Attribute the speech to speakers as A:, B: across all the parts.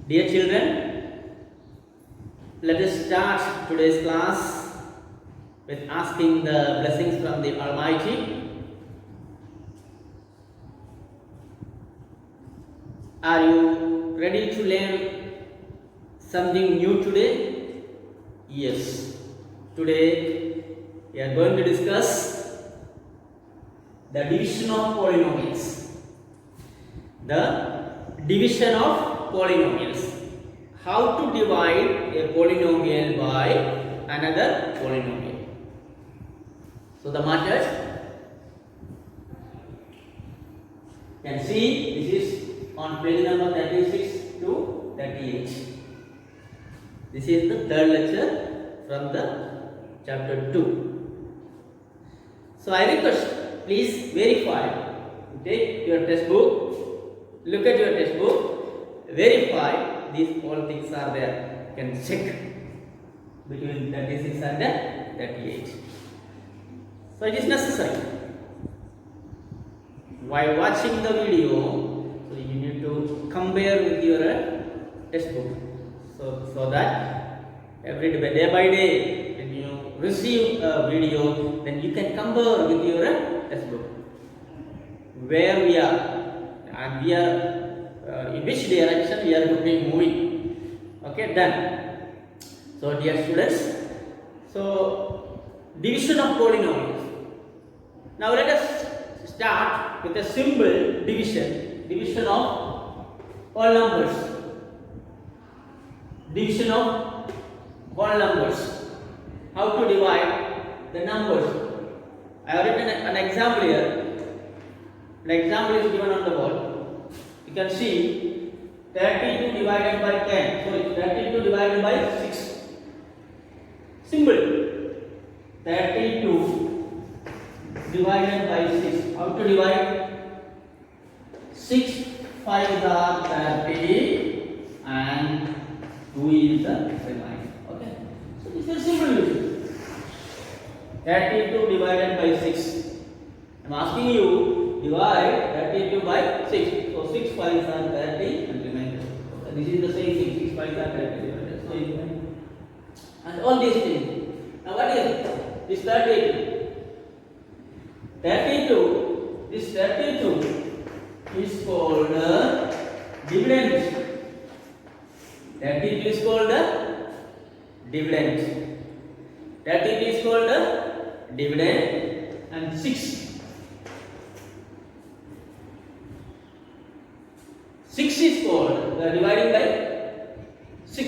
A: Dear children, let us start today's class with asking the blessings from the Almighty. Are you ready to learn something new today? Yes. Today we are going to discuss the division of polynomials. The division of polynomials. How to divide a polynomial by another polynomial. So the method, you can see this is on page number 36 to 38. This is the third lecture from the chapter 2. So I request, please verify. Take your textbook, look at your textbook, verify these all things are there. You can check between 36 and 38. So it is necessary. While watching the video, so you need to compare with your textbook. So that every day by day, when you receive a video, then you can compare with your textbook. Where we are, and we are in which direction we are moving. Okay, done. So dear students, so division of polynomials. Now let us start with a simple division. Division of all numbers. Division of all numbers. How to divide the numbers. I have written an example here. The example is given on the board. You can see 32 divided by 10. So 32 divided by 6. Simple. 32 divided by 6. How to divide? 6 5s are 30 and 2 is the remainder. Okay. So this is simple division. 32 divided by 6. I am asking you, divide 32 by 6. So 6 5s are 30 and remainder. Okay. This is the same thing. 6 5s are 30 divided. So it and all these things. Now what is this 32? 32. This 32 is called dividend. 32 is called dividend. 32 is called dividend and 6. 6 is called dividing by 6.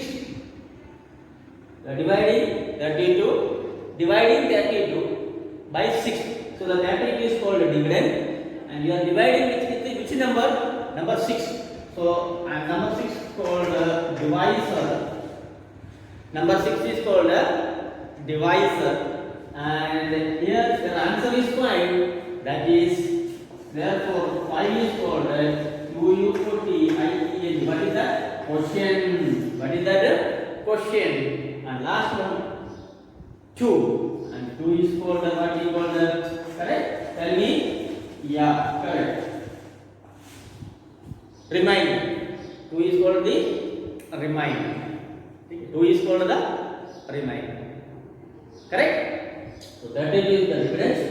A: Dividing 32, dividing 32 by 6. So the 32 is called dividend, and you are dividing which number? Number 6. So and number 6 is called divisor. Number 6 is called divisor, and here the answer is 5. That is, therefore 5 is called QUOTIEN. What is that? Quotient. What is that? Quotient. And last one 2, and 2 is called what is called correct? Tell me. Yeah, correct. Remainder. 2 is called the remainder. 2 is called the remainder. Correct? So 32 is the difference.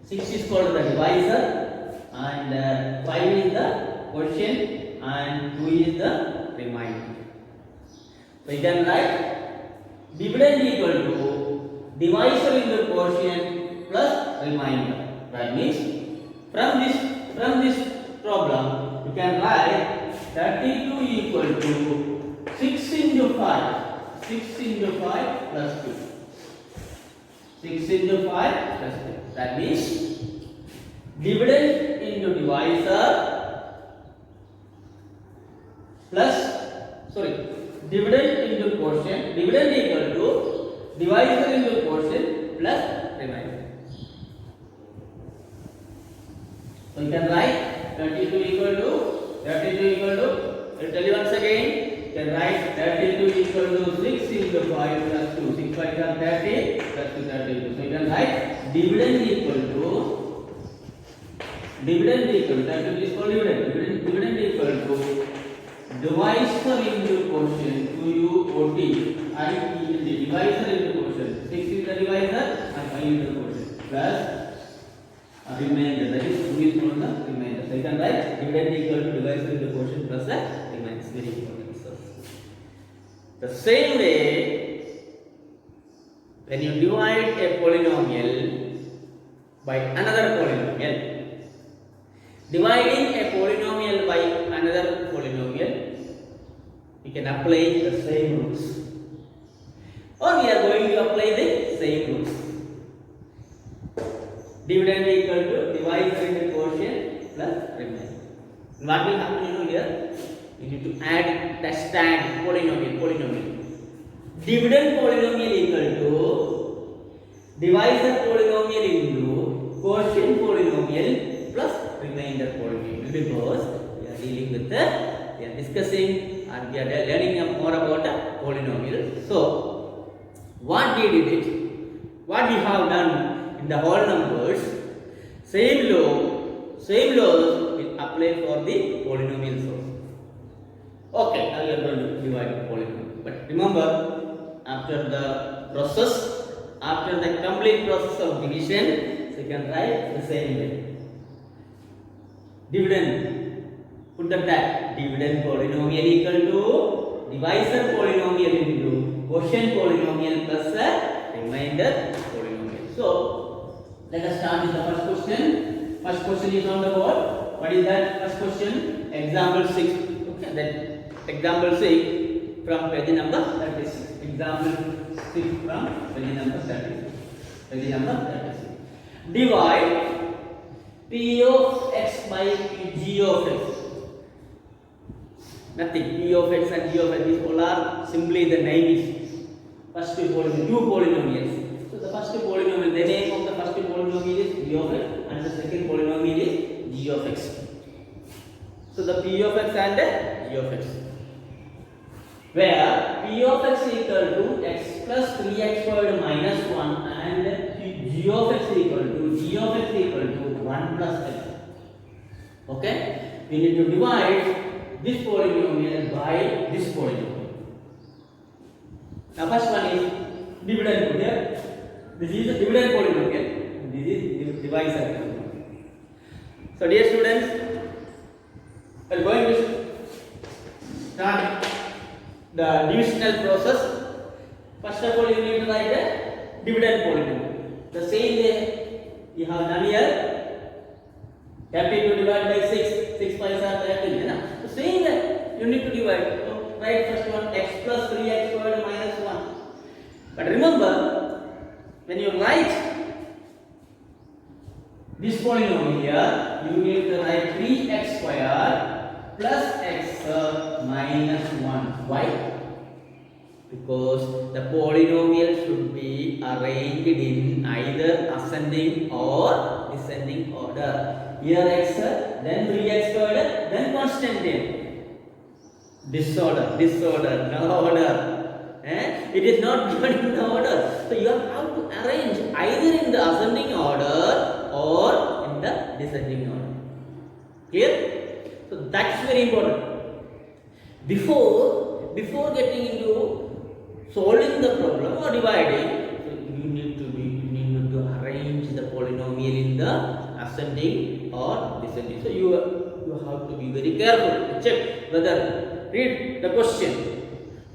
A: 6 is called the divisor, and 5 is the quotient, and 2 is the remainder. So you can write dividend equal to divisor into quotient plus remainder. That means from this problem you can write 32 equal to 6 into 5. 6 into 5 plus 2. 6 into 5 plus 2. That means dividend into divisor plus dividend into quotient. Dividend equal to divisor into quotient plus remainder. So you can write 32 equal to I'll tell you once again. You can write 32 equal to 6 into 5 plus 2. 6 5 are 30 plus 2 32. So you can write dividend equal to 32 is called dividend. Dividend equal to divisor into quotient 2u OT I is the divisor into quotient 6 is the divisor and 5 is the quotient plus remainder, that is 2 is called the remainder. So you can write dividend equal to divisor into quotient plus the remainder. It's very important. So the same way, when you divide a polynomial by another polynomial, dividing a polynomial by another polynomial, we can apply the same rules, or we are going to apply the same rules. Dividend equal to divisor into quotient plus remainder. What will happen, here? You need to add the stand polynomial. Dividend polynomial equal to divisor polynomial into quotient polynomial plus remainder polynomial, because we are dealing with we are discussing and we are learning more about polynomial. So what we did it, what we have done in the whole numbers, same laws will apply for the polynomial source. Okay, now we are going to divide polynomial. But remember, after the complete process of division, so you can write the same way. Dividend, put the tag, dividend polynomial equal to divisor polynomial into quotient polynomial plus a remainder polynomial. So let us start with the first question. First question is on the board. What is that first question? Example 6. Okay, then example 6 from page number 36. Example 6 from page number 36. Page number 36. Divide P of x by G of x. Nothing. P of x and G of x, these all are simply the names. First polynomial, two polynomials. So the first polynomial, the name of the first polynomial is P of x and the second polynomial is G of x. So the P of x and G of x, where P of x equal to x plus 3x squared minus 1 and G of x equal to 1 plus x. Okay, we need to divide this polynomial by this polynomial. Now first one is dividend here. This is the dividend polynomial. This is divisor polynomial. So dear students, we are going to start the divisional process. First of all, you need to write the dividend polynomial. The same way you have done here. 32 divided by 6. 6 5s are 30. So same way you need to divide. So write first one x plus 3x squared minus 1. But remember, when you write this polynomial here, you need to write 3x squared plus x minus 1. Why? Because the polynomial should be arranged in either ascending or descending order. Here x, then 3x squared, then constant name. Disorder, no order. It is not given in the order. So you have to arrange either in the ascending order or in the descending order. Clear? So that's very important. Before getting into solving the problem or dividing, so you need to arrange the polynomial in the ascending or descending. So you have to be very careful to check whether, read the question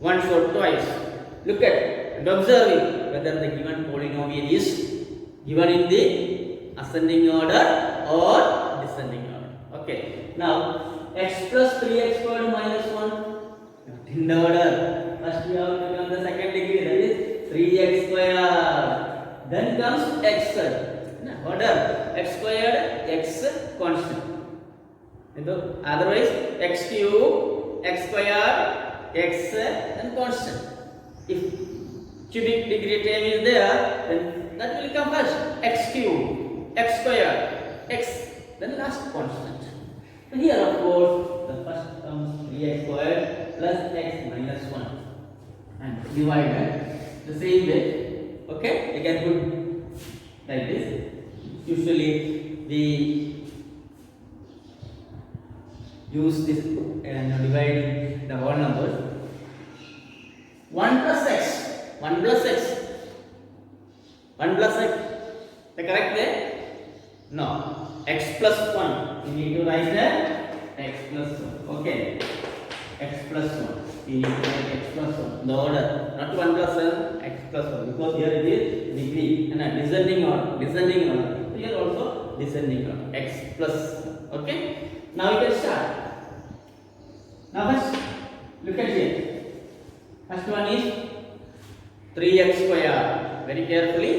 A: once or twice, look at and observe whether the given polynomial is given in the ascending order or descending order. Okay, now x plus 3x squared minus 1, not in the order. First we have to become the second degree, that is 3x squared. Then comes x order, x squared, x constant. Otherwise x cube, x squared, x and constant. If cubic degree term is there, then that will come first. X cube, x squared, x, then last constant. So here of course the first comes 3x squared plus x minus 1 and divided the same way. Okay, you can put like this. Usually we use this dividing whole numbers. 1 plus x. 1 plus x. 1 plus x. The correct way? No. X plus 1. You need to write the x plus 1. Okay. X plus 1. You need to write x plus 1. The order. Not 1 plus 1. X plus 1. Because here it is degree. And descending order. Descending order. Here also descending order. X plus 1. Okay. Now we can start. Now first, look at here. First one is 3x square. Very carefully.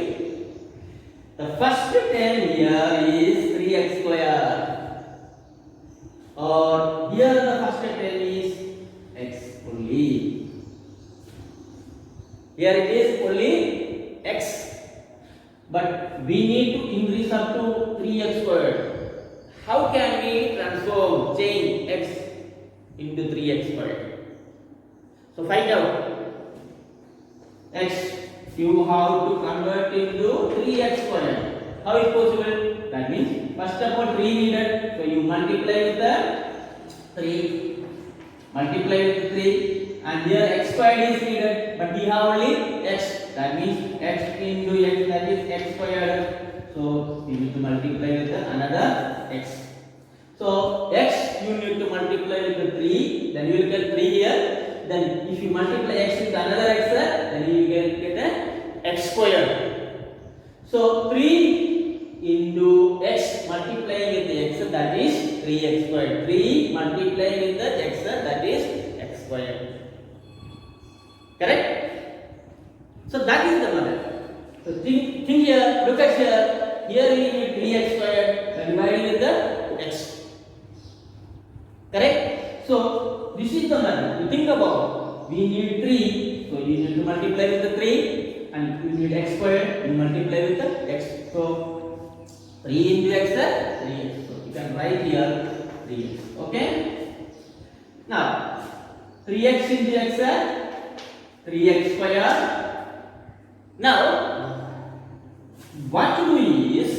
A: The first term here is 3x square. Or here the first term is x only. Here it is only x. But we need to increase up to 3x squared. How can we transform, change x into 3x squared? So find out. X, you have to convert into 3x squared. How is possible? That means first of all 3 needed. So you multiply with the 3. Multiply with 3. And here x squared is needed. But we have only x. That means x into x, that is x squared. So you need to multiply with another x. So x you need to multiply with the 3. Then you will get 3 here. Then if you multiply x with another x, then you will get a x squared. So 3 into x multiplying with the x, that is 3x squared. 3 multiplying with the x, that is x squared. Correct? So that is the method. So think here, look at here. Here we need 3x squared dividing with the x. Correct? So this is the method. You think about. We need 3, so you need to multiply with the 3, and you need x squared. You multiply with the x. So 3 into x, 3x. So you can write here 3x. Okay? Now 3x into x, 3x squared. Now what to do is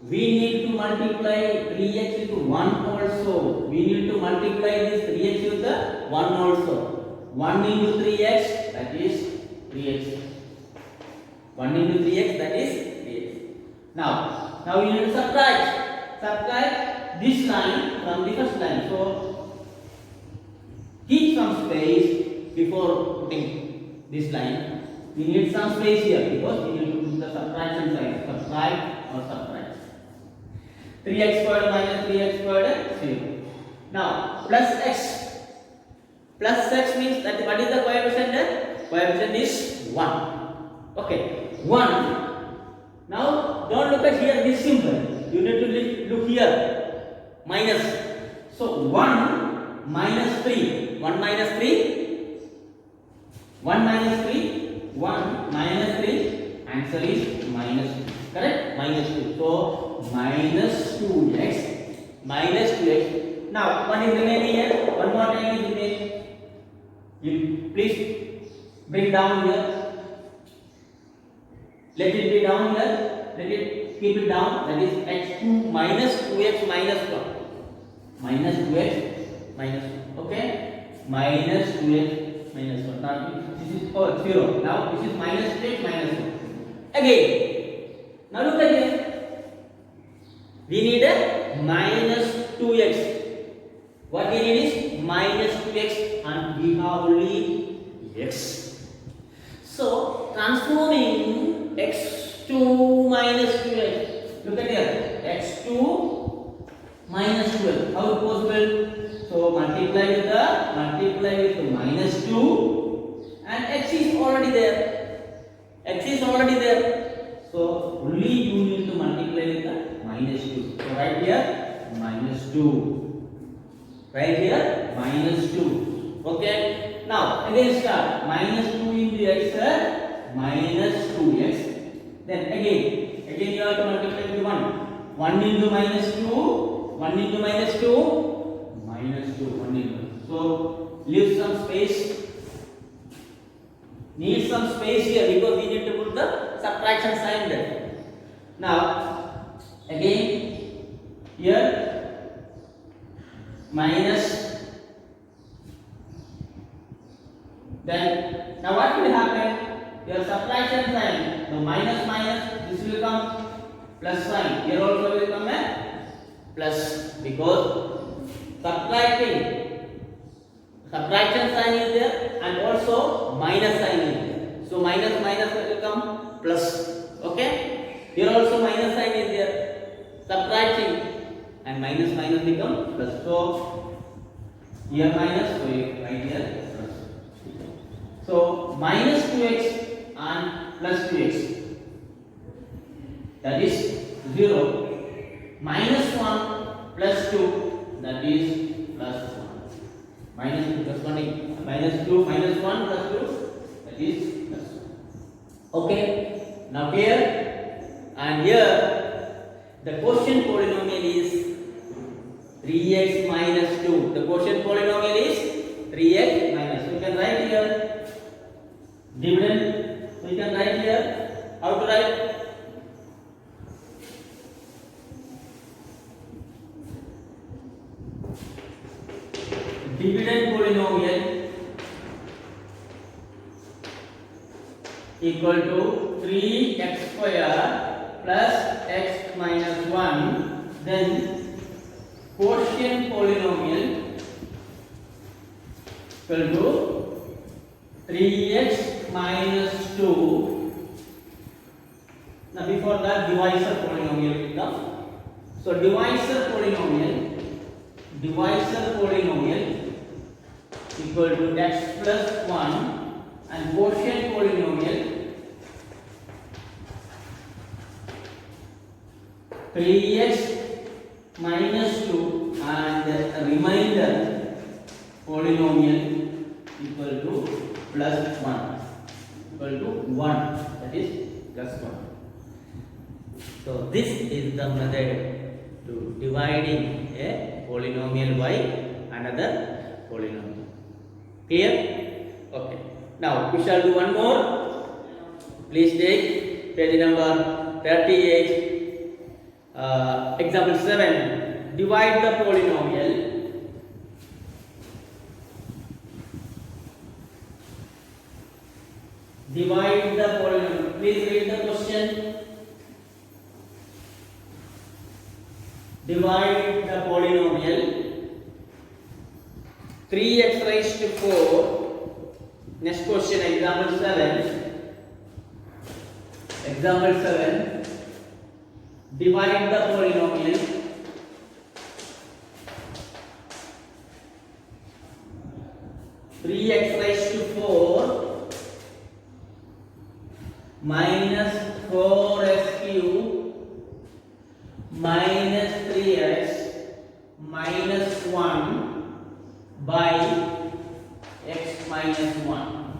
A: we need to multiply 3x with 1 also. We need to multiply this 3x with the 1 also. 1 into 3x, that is 3x. 1 into 3x, that is 3x. Now you need to subtract. Subtract this line from the first line. So keep some space before putting this line. We need some space here because we need to put the subtraction sign. Subtract or subtract. 3x squared minus 3x squared, 0. Now plus x. Plus x means that what is the coefficient? Coefficient is 1. Okay, 1. Now don't look at here this symbol. You need to look here. Minus. So 1 minus 3. 1 minus 3. 1 minus 3. 1 minus 3. Answer is minus 2. Correct? Minus 2. So minus 2x. Minus 2x. Now what is remaining here? One more time is remaining. You please bring down here. Let it be down here. Let it keep it down. That is x2 minus 2x minus 1. Minus 2x minus 1. Okay? Minus 2x minus 1. Now this is 0. Now this is minus 2x minus 1. Again. Now look at here. We need a minus 2x. What we need is minus 2x and we have only x. So transforming x2 minus 2x. Look at here. x2 minus 12. How is possible? So multiply with the minus 2 and x is already there. X is already there. So only you need to multiply with the minus 2. So right here minus 2. Right here minus 2. Okay. Now again start. Minus 2 into x, minus 2x. Then again you have to multiply with 1. 1 into minus 2. 1 into minus 2. Minus 2. 1 into. So leave some space. Need some space here because we need to put the subtraction sign there. Now again here minus Then now what will happen? Your subtraction sign, the minus minus, this will come plus sign. Here also will come a plus because subtraction sign is there and also minus sign is there. So minus minus will become plus. Okay? Here also minus sign is there. Subtracting and minus minus become plus. So here minus, so right here plus. So minus 2x and plus 2x, that is 0. Minus 1 plus 2, that is plus 1. Minus 2 plus 1, minus 2 minus 1 plus 2, that is plus 1. Okay, now here and here the quotient polynomial is 3x minus 2. The quotient polynomial is 3x minus 2. You can write here dividend. So you can write here, how to write? Dividend polynomial equal to 3x square plus x minus 1. Then quotient polynomial equal to 3x minus 2. Now before that divisor polynomial will come. So divisor polynomial equal to x plus 1 and quotient polynomial 3x minus 2 and the remainder polynomial equal to plus 1 equal to 1, that is plus 1. So this is the method to dividing a polynomial by another polynomial. Clear? Okay. Now we shall do one more. Please take page number 38. Example 7. Divide the polynomial. Divide the polynomial. Please read the question. Divide the polynomial. 3x raised to 4. Next question, example 7. Example 7. Divide the polynomial. 3x raised to 4 minus 4x cube minus 3x minus 1 by x minus 1.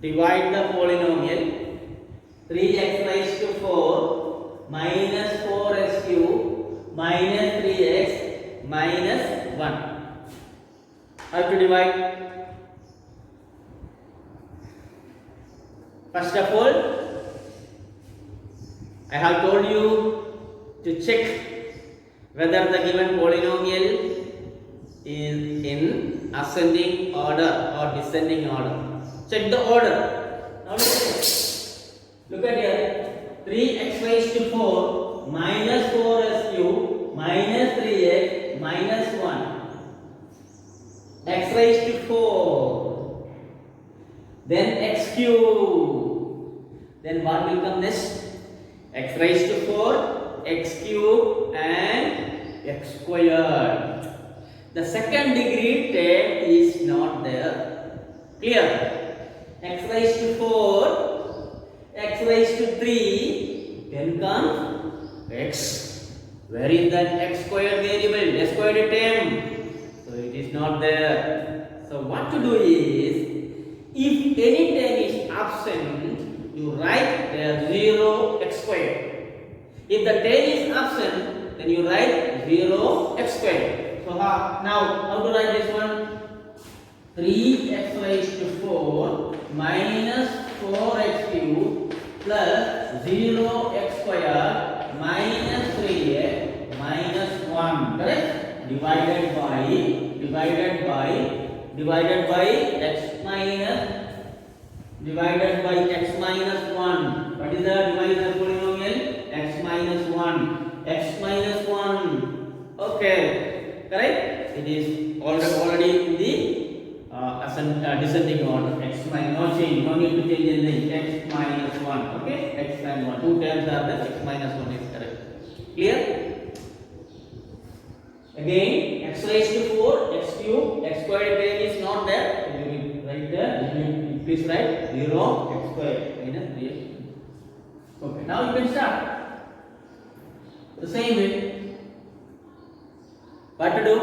A: Divide the polynomial 3x raised to 4 minus 4x cube minus 3x minus 1. How to divide? First of all, I have told you to check whether the given polynomial is in ascending order or descending order. Check the order. Now look at here. 3x raised to 4 minus 4x cube minus 3x minus 1. X raised to 4. Then x cube. Then what will come next? X raised to 4, x cube and x squared. The second degree term is not there. Clear? X raised to 4, x raised to 3, then comes x. Where is that x squared variable, x squared term? So it is not there. So what to do is, if any term is absent, you write there 0 x squared. If the term is absent, then you write 0 x squared. So now how to write this one? 3x raised to 4 minus 4x cube plus 0 x squared minus 3x minus 1. Correct? Divided by divided by x minus 1. What is the divisor polynomial? X minus 1. X minus 1. Okay, correct? It is already in the descending order. X minus, no change, no need to change anything. X minus 1. Okay, x minus 1. Two terms are there. X minus 1 is correct. Clear? Again, x raised to 4, x cube, x squared term is not there. You will write there. Please write 0 x squared minus 3x. Okay, now you can start the same way. What to do?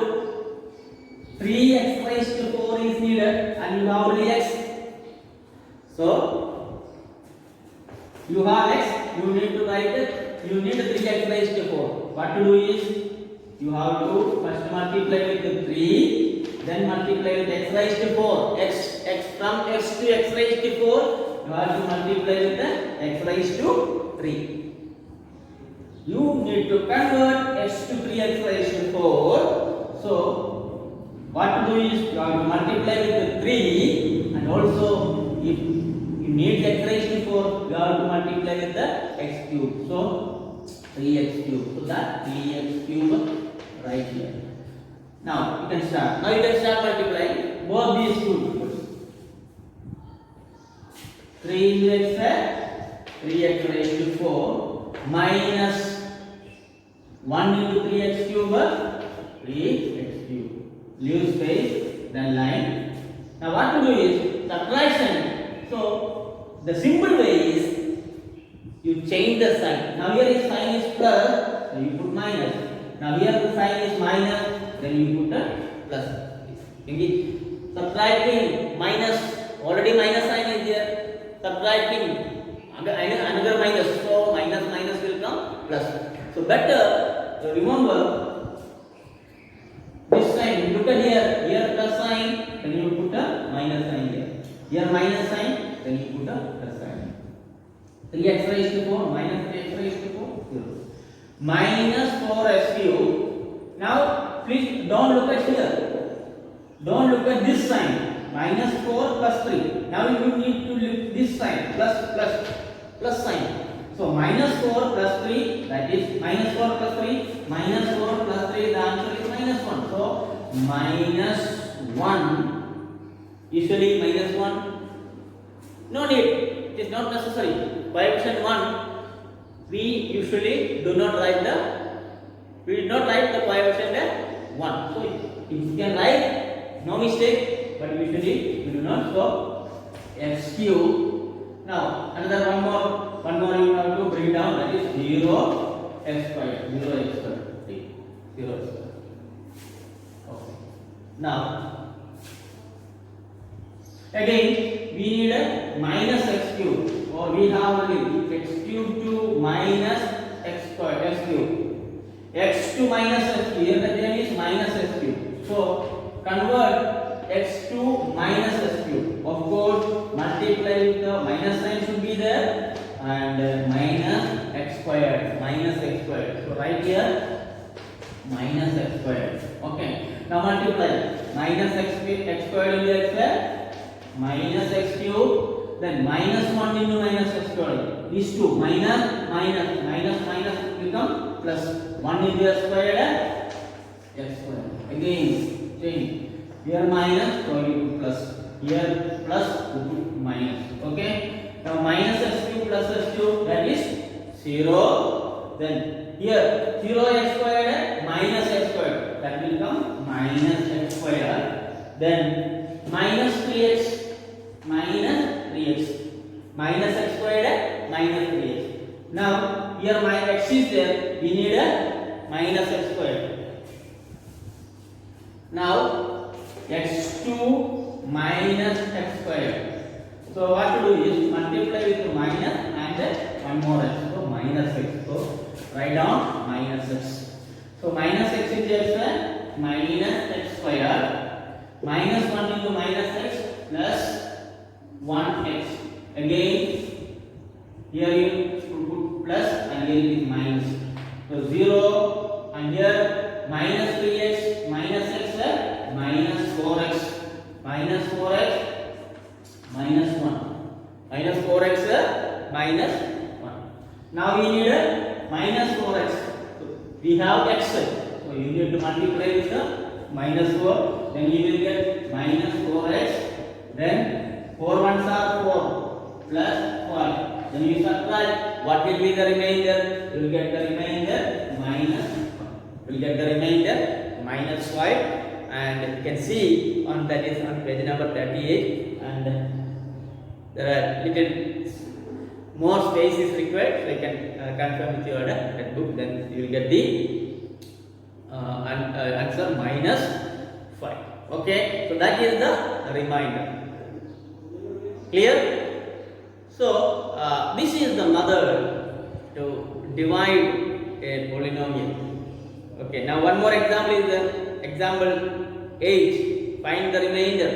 A: 3x raised to 4 is needed, and you have only x. So you have x. You need to write it. You need 3x raised to 4. What to do is you have to first multiply with the 3, then multiply with x raised to 4. From x to x raised to 4, you have to multiply with the x raised to 3. You need to convert x to 3x raised to 4. So what to do is you have to multiply with the 3, and also if you need x raised to 4, you have to multiply with the x cube. So 3x cube. So that 3x cube right here. Now you can start. Now you can start multiplying both these two numbers. 3 into x, 3x raised to 4 minus 1 into 3x cube, 3x cube. Leave space, then line. Now what to do is subtraction. So the simple way is you change the sign. Now here is sign is plus, so you put minus. Now here the sign is minus, then you put a plus. Okay. Subtracting minus, already minus sign is there. Subtracting another minus, so minus will come plus. So better remember this sign. Look at here plus sign, then you put a minus sign here. Here minus sign, then you put a plus sign. 3x raised to 4 minus 3x raised to 4, 0. Minus 4x cube. Now please don't look at here. Don't look at this sign. Minus 4 plus 3. Now you need to look this sign. Plus sign. So minus 4 plus 3, that is minus 4 plus 3. Minus 4 plus 3, the answer is minus 1. So minus 1. Usually minus 1. No need. It is not necessary. Coefficient 1. We usually do not write the coefficient at 1. So if you can write, no mistake, but usually we do not. So x cube. Now another one more you have to bring down, that is 0 x squared. 0 x squared. Okay. 0 x squared. Okay. Now again we need a minus x cube, or we have only x cube to minus x squared, x cube. X to minus x cube, here the term is minus x cube. So convert x to minus x cube. Of course multiply with the minus sign should be there, and minus x squared. So right here minus x squared. Okay. Now multiply minus x squared into x squared, minus x cube, then minus 1 into minus x squared. These two minus become plus. 1 into x squared, x squared. Again change. Here minus, so you put plus. Here plus, you put minus. Okay. Now minus x cube plus x cube, that is 0. Then here 0 x squared minus x squared, that will come minus x squared. Then minus 3x minus 3x. Minus x squared minus 3x. Now here my x is there, we need a minus x squared. Now x2 minus x squared. So what to do is multiply with the minus and one more x. So minus x. So write down minus x. So minus x is x squared, minus x squared. Minus 1 into minus x plus 1x. Again here you put plus and here it is minus. So 0 and here minus 3x minus x minus 4x minus 4x minus 1. Minus 4x minus 1. Now we need minus 4x. So we have x. So you need to multiply with minus 4. Then you will get minus 4x. Then 4 ones are 4 plus 5. Then you subtract. What will be the remainder? You will get the remainder minus 1. You will get the remainder minus 5. And you can see on that is on page number 38, and there are little more space is required, so you can confirm with your book. Then you will get the answer minus 5. Okay, so that is the remainder. Clear? So this is the method to divide a polynomial. Okay, now one more example is example 8. Find the remainder.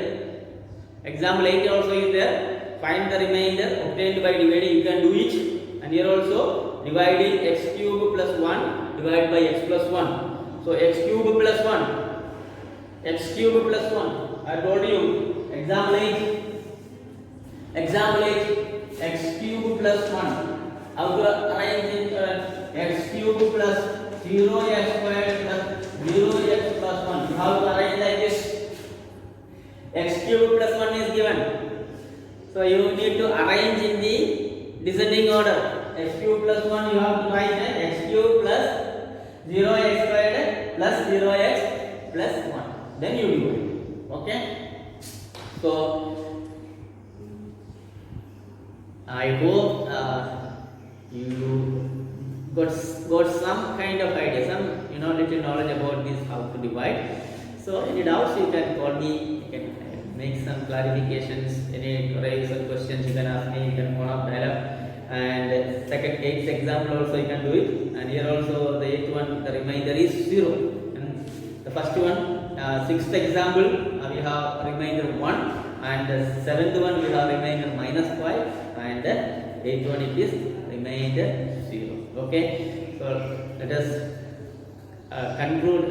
A: Example 8 also is there. Find the remainder obtained by dividing. You can do it. And here also dividing x cube plus 1 divided by x plus 1. So x cube plus 1. X cube plus 1. I told you. Example 8. Example 8. X cube plus 1. How to arrange it? X cube plus 0x squared plus 0x plus 1. How to arrange like this? X cube plus 1 is given. So you need to arrange in the descending order. X cube plus 1 you have to write x cube plus 0x squared plus 0x plus 1. Then you do it. Okay? So I hope you got some kind of idea, some little knowledge about this, how to divide. So any doubts you can call me, you can make some clarifications, any queries or questions you can ask me, you can follow up dialogue. And second 8th example also you can do it. And here also the 8th one, the remainder is 0. And the first one, 6th example, we have remainder 1. And the 7th one we have remainder minus 5. And the 8th one it is remainder 0. Okay, so let us conclude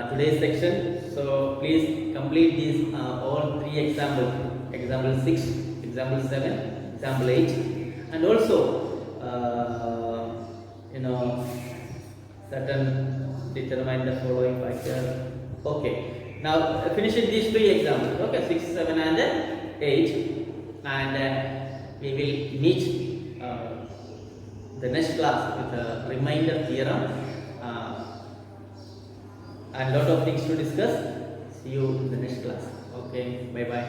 A: today's section. So please complete these all 3 examples: example 6, example 7, example 8, and also certain determine the following factor. Okay, now finishing these 3 examples. Okay, 6, 7, and 8, and we will meet the next class with the remainder theorem and lot of things to discuss. See you in the next class. Okay, bye bye.